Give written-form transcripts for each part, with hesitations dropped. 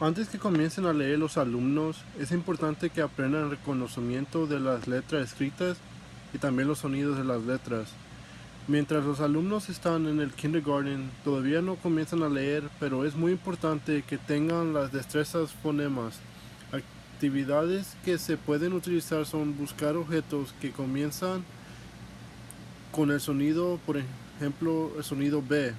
Antes que comiencen a leer los alumnos, es importante que aprendan el reconocimiento de las letras escritas y también los sonidos de las letras. Mientras los alumnos están en el kindergarten, todavía no comienzan a leer, pero es muy importante que tengan las destrezas fonemas. Actividades que se pueden utilizar son buscar objetos que comienzan con el sonido, por ejemplo, el sonido B,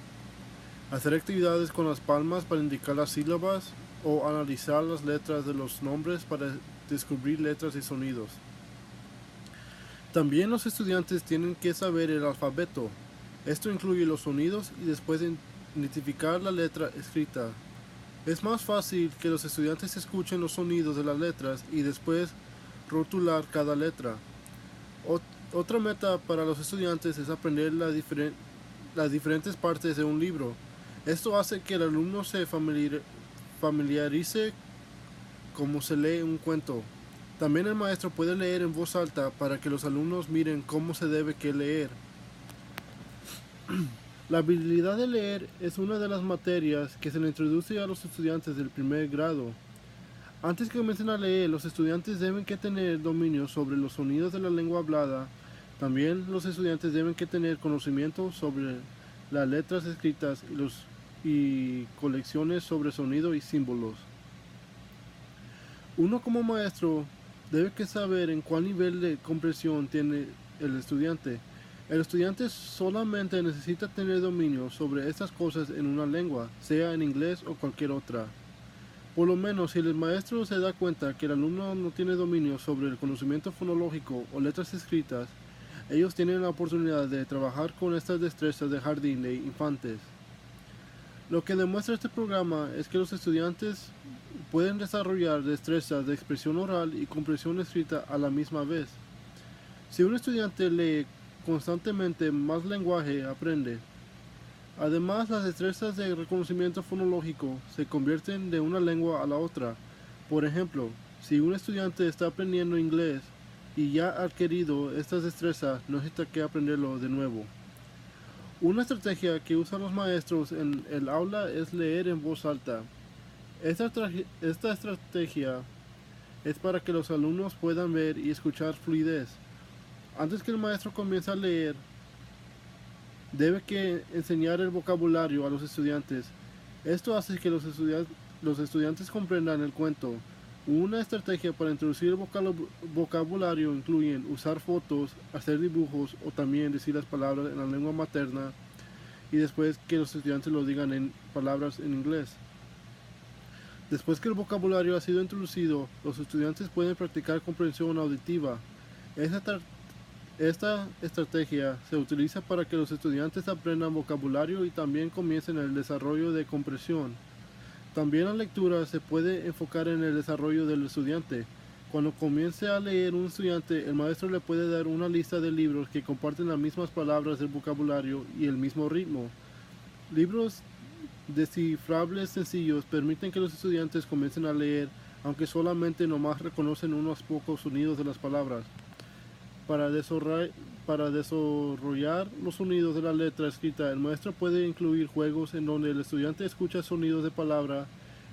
hacer actividades con las palmas para indicar las sílabas o analizar las letras de los nombres para descubrir letras y sonidos. También los estudiantes tienen que saber el alfabeto. Esto incluye los sonidos y después identificar la letra escrita. Es más fácil que los estudiantes escuchen los sonidos de las letras y después rotular cada letra. Otra meta para los estudiantes es aprender las diferentes partes de un libro. Esto hace que el alumno se familiarice cómo se lee un cuento. También el maestro puede leer en voz alta para que los alumnos miren cómo se debe que leer. La habilidad de leer es una de las materias que se le introduce a los estudiantes del primer grado. Antes que comiencen a leer, los estudiantes deben que tener dominio sobre los sonidos de la lengua hablada. También los estudiantes deben que tener conocimiento sobre las letras escritas y colecciones sobre sonido y símbolos. Uno como maestro debe que saber en cuál nivel de comprensión tiene el estudiante. El estudiante solamente necesita tener dominio sobre estas cosas en una lengua, sea en inglés o cualquier otra. Por lo menos si el maestro se da cuenta que el alumno no tiene dominio sobre el conocimiento fonológico o letras escritas, ellos tienen la oportunidad de trabajar con estas destrezas de jardín de infantes. Lo que demuestra este programa es que los estudiantes pueden desarrollar destrezas de expresión oral y comprensión escrita a la misma vez. Si un estudiante lee constantemente, más lenguaje aprende. Además, las destrezas de reconocimiento fonológico se convierten de una lengua a la otra. Por ejemplo, si un estudiante está aprendiendo inglés y ya ha adquirido estas destrezas, no necesita que aprenderlo de nuevo. Una estrategia que usan los maestros en el aula es leer en voz alta. Esta estrategia es para que los alumnos puedan ver y escuchar fluidez. Antes que el maestro comience a leer, debe que enseñar el vocabulario a los estudiantes. Esto hace que los estudiantes comprendan el cuento. Una estrategia para introducir el vocabulario incluye usar fotos, hacer dibujos o también decir las palabras en la lengua materna y después que los estudiantes lo digan en palabras en inglés. Después que el vocabulario ha sido introducido, los estudiantes pueden practicar comprensión auditiva. Esta estrategia se utiliza para que los estudiantes aprendan vocabulario y también comiencen el desarrollo de comprensión. También la lectura se puede enfocar en el desarrollo del estudiante. Cuando comience a leer un estudiante, el maestro le puede dar una lista de libros que comparten las mismas palabras del vocabulario y el mismo ritmo. Libros descifrables sencillos permiten que los estudiantes comiencen a leer, aunque solamente nomás reconocen unos pocos sonidos de las palabras. Para desarrollar los sonidos de la letra escrita, el maestro puede incluir juegos en donde el estudiante escucha sonidos de palabra,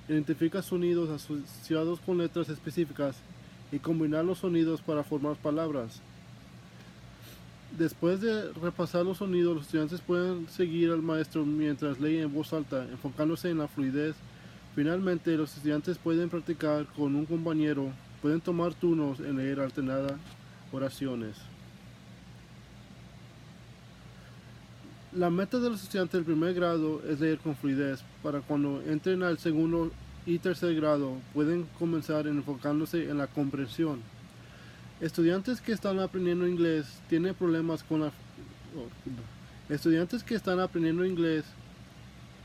identifica sonidos asociados con letras específicas y combinar los sonidos para formar palabras. Después de repasar los sonidos, los estudiantes pueden seguir al maestro mientras lee en voz alta, enfocándose en la fluidez. Finalmente, los estudiantes pueden practicar con un compañero, pueden tomar turnos en leer alternadas oraciones. La meta de los estudiantes del primer grado es leer con fluidez. Para cuando entren al segundo y tercer grado, pueden comenzar enfocándose en la comprensión. Estudiantes que están aprendiendo inglés tienen problemas con la... Estudiantes que están aprendiendo inglés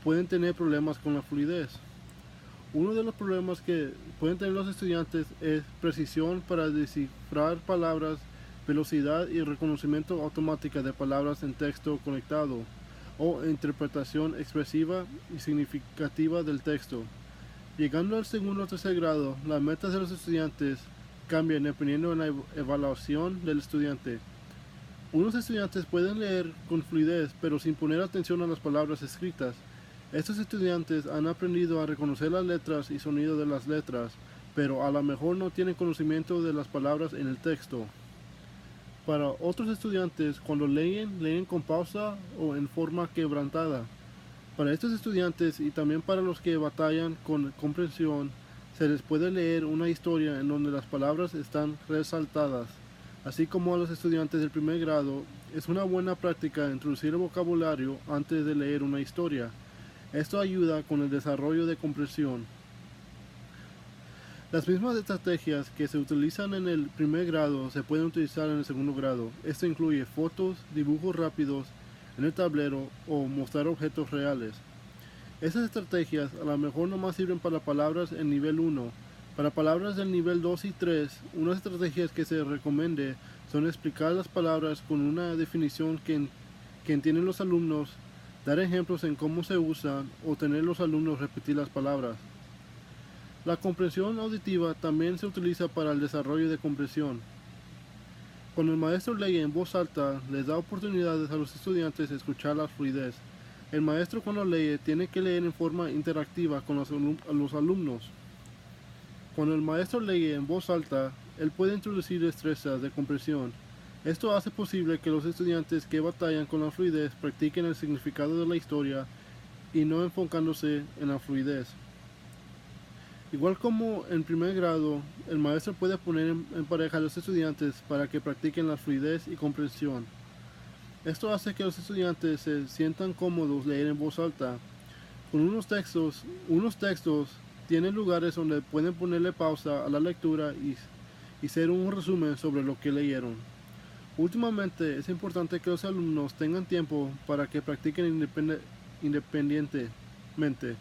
pueden tener problemas con la fluidez. Uno de los problemas que pueden tener los estudiantes es precisión para descifrar palabras, velocidad y reconocimiento automática de palabras en texto conectado, o interpretación expresiva y significativa del texto. Llegando al segundo o tercer grado, las metas de los estudiantes cambian dependiendo de la evaluación del estudiante. Unos estudiantes pueden leer con fluidez, pero sin poner atención a las palabras escritas. Estos estudiantes han aprendido a reconocer las letras y sonido de las letras, pero a lo mejor no tienen conocimiento de las palabras en el texto. Para otros estudiantes, cuando leen con pausa o en forma quebrantada. Para estos estudiantes y también para los que batallan con comprensión, se les puede leer una historia en donde las palabras están resaltadas. Así como a los estudiantes del primer grado, es una buena práctica introducir el vocabulario antes de leer una historia. Esto ayuda con el desarrollo de comprensión. Las mismas estrategias que se utilizan en el primer grado se pueden utilizar en el segundo grado. Esto incluye fotos, dibujos rápidos en el tablero o mostrar objetos reales. Estas estrategias a lo mejor nomás sirven para palabras en nivel 1. Para palabras del nivel 2 y 3, unas estrategias que se recomiende son explicar las palabras con una definición que entienden los alumnos, dar ejemplos en cómo se usan o tener los alumnos repetir las palabras. La comprensión auditiva también se utiliza para el desarrollo de comprensión. Cuando el maestro lee en voz alta, les da oportunidades a los estudiantes de escuchar la fluidez. El maestro cuando lee tiene que leer en forma interactiva con los alumnos. Cuando el maestro lee en voz alta, él puede introducir destrezas de comprensión. Esto hace posible que los estudiantes que batallan con la fluidez practiquen el significado de la historia y no enfocándose en la fluidez. Igual como en primer grado, el maestro puede poner en pareja a los estudiantes para que practiquen la fluidez y comprensión. Esto hace que los estudiantes se sientan cómodos leer en voz alta. Con unos textos tienen lugares donde pueden ponerle pausa a la lectura y hacer un resumen sobre lo que leyeron. Últimamente es importante que los alumnos tengan tiempo para que practiquen independientemente.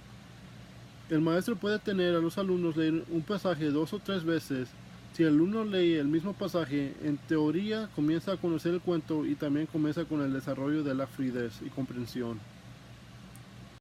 El maestro puede tener a los alumnos leer un pasaje 2 o 3 veces. Si el alumno lee el mismo pasaje, en teoría comienza a conocer el cuento y también comienza con el desarrollo de la fluidez y comprensión.